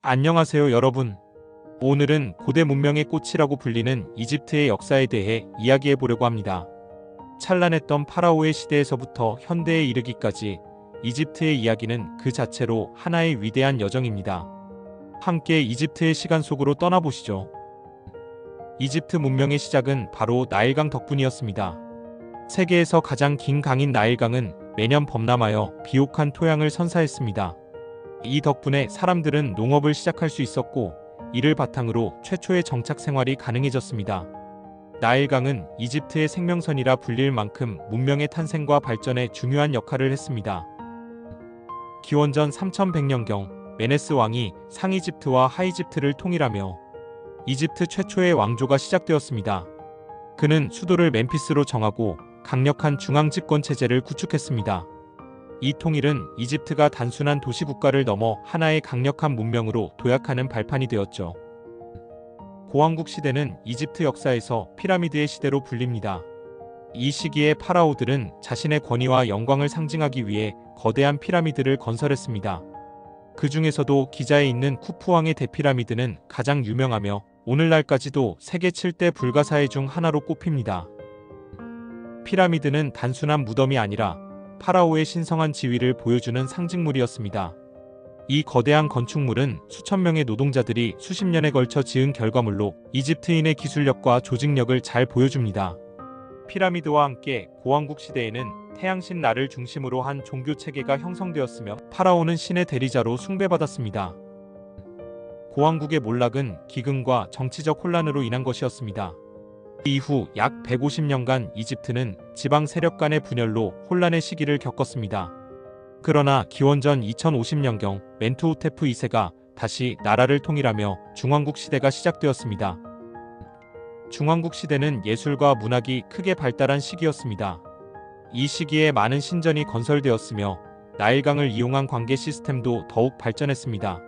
안녕하세요 여러분. 오늘은 고대 문명의 꽃이라고 불리는 이집트의 역사에 대해 이야기해 보려고 합니다. 찬란했던 파라오의 시대에서부터 현대에 이르기까지 이집트의 이야기는 그 자체로 하나의 위대한 여정입니다. 함께 이집트의 시간 속으로 떠나보시죠. 이집트 문명의 시작은 바로 나일강 덕분이었습니다. 세계에서 가장 긴 강인 나일강은 매년 범람하여 비옥한 토양을 선사했습니다. 이 덕분에 사람들은 농업을 시작할 수 있었고, 이를 바탕으로 최초의 정착 생활이 가능해졌습니다. 나일강은 이집트의 생명선이라 불릴 만큼 문명의 탄생과 발전에 중요한 역할을 했습니다. 기원전 3100년경 메네스 왕이 상이집트와 하이집트를 통일하며 이집트 최초의 왕조가 시작되었습니다. 그는 수도를 멤피스로 정하고 강력한 중앙 집권 체제를 구축했습니다. 이 통일은 이집트가 단순한 도시국가를 넘어 하나의 강력한 문명으로 도약하는 발판이 되었죠. 고왕국 시대는 이집트 역사에서 피라미드의 시대로 불립니다. 이 시기에 파라오들은 자신의 권위와 영광을 상징하기 위해 거대한 피라미드를 건설했습니다. 그 중에서도 기자에 있는 쿠푸왕의 대피라미드는 가장 유명하며 오늘날까지도 세계 7대 불가사의 중 하나로 꼽힙니다. 피라미드는 단순한 무덤이 아니라 파라오의 신성한 지위를 보여주는 상징물이었습니다. 이 거대한 건축물은 수천 명의 노동자들이 수십 년에 걸쳐 지은 결과물로 이집트인의 기술력과 조직력을 잘 보여줍니다. 피라미드와 함께 고왕국 시대에는 태양신 라를 중심으로 한 종교 체계가 형성되었으며 파라오는 신의 대리자로 숭배받았습니다. 고왕국의 몰락은 기근과 정치적 혼란으로 인한 것이었습니다. 이후 약 150년간 이집트는 지방 세력 간의 분열로 혼란의 시기를 겪었습니다. 그러나 기원전 2050년경 멘투호테프 2세가 다시 나라를 통일하며 중왕국 시대가 시작되었습니다. 중왕국 시대는 예술과 문학이 크게 발달한 시기였습니다. 이 시기에 많은 신전이 건설되었으며 나일강을 이용한 관계 시스템도 더욱 발전했습니다.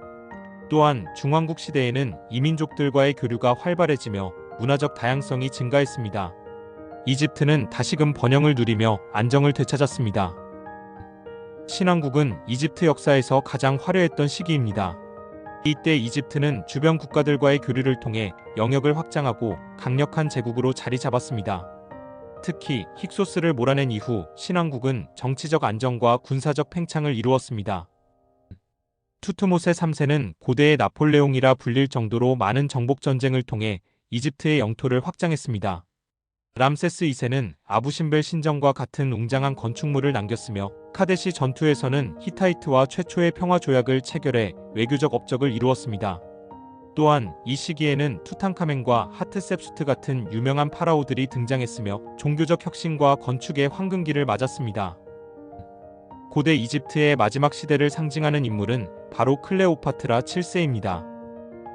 또한 중왕국 시대에는 이민족들과의 교류가 활발해지며 문화적 다양성이 증가했습니다. 이집트는 다시금 번영을 누리며 안정을 되찾았습니다. 신왕국은 이집트 역사에서 가장 화려했던 시기입니다. 이때 이집트는 주변 국가들과의 교류를 통해 영역을 확장하고 강력한 제국으로 자리 잡았습니다. 특히 힉소스를 몰아낸 이후 신왕국은 정치적 안정과 군사적 팽창을 이루었습니다. 투트모세 3세는 고대의 나폴레옹이라 불릴 정도로 많은 정복 전쟁을 통해 이집트의 영토를 확장했습니다. 람세스 2세는 아부신벨 신전과 같은 웅장한 건축물을 남겼으며 카데시 전투에서는 히타이트와 최초의 평화 조약을 체결해 외교적 업적을 이루었습니다. 또한 이 시기에는 투탕카멘과 하트셉수트 같은 유명한 파라오들이 등장했으며 종교적 혁신과 건축의 황금기를 맞았습니다. 고대 이집트의 마지막 시대를 상징하는 인물은 바로 클레오파트라 7세입니다.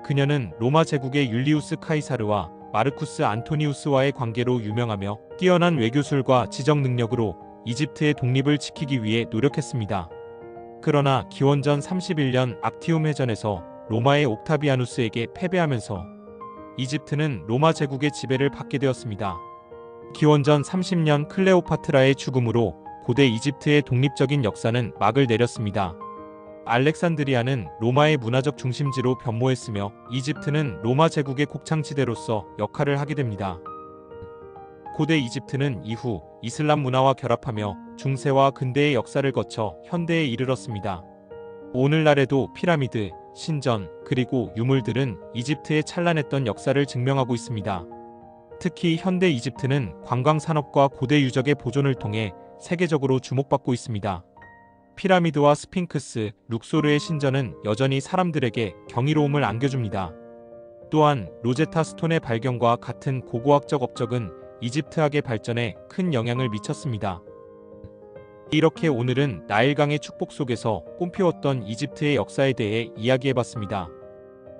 그녀는 로마 제국의 율리우스 카이사르와 마르쿠스 안토니우스와의 관계로 유명하며 뛰어난 외교술과 지적 능력으로 이집트의 독립을 지키기 위해 노력했습니다. 그러나 기원전 31년 악티움 해전에서 로마의 옥타비아누스에게 패배하면서 이집트는 로마 제국의 지배를 받게 되었습니다. 기원전 30년 클레오파트라의 죽음으로 고대 이집트의 독립적인 역사는 막을 내렸습니다. 알렉산드리아는 로마의 문화적 중심지로 변모했으며 이집트는 로마 제국의 곡창지대로서 역할을 하게 됩니다. 고대 이집트는 이후 이슬람 문화와 결합하며 중세와 근대의 역사를 거쳐 현대에 이르렀습니다. 오늘날에도 피라미드, 신전, 그리고 유물들은 이집트의 찬란했던 역사를 증명하고 있습니다. 특히 현대 이집트는 관광산업과 고대 유적의 보존을 통해 세계적으로 주목받고 있습니다. 피라미드와 스핑크스, 룩소르의 신전은 여전히 사람들에게 경이로움을 안겨줍니다. 또한 로제타 스톤의 발견과 같은 고고학적 업적은 이집트학의 발전에 큰 영향을 미쳤습니다. 이렇게 오늘은 나일강의 축복 속에서 꽃피웠던 이집트의 역사에 대해 이야기해봤습니다.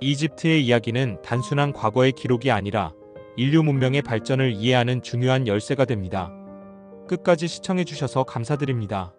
이집트의 이야기는 단순한 과거의 기록이 아니라 인류 문명의 발전을 이해하는 중요한 열쇠가 됩니다. 끝까지 시청해주셔서 감사드립니다.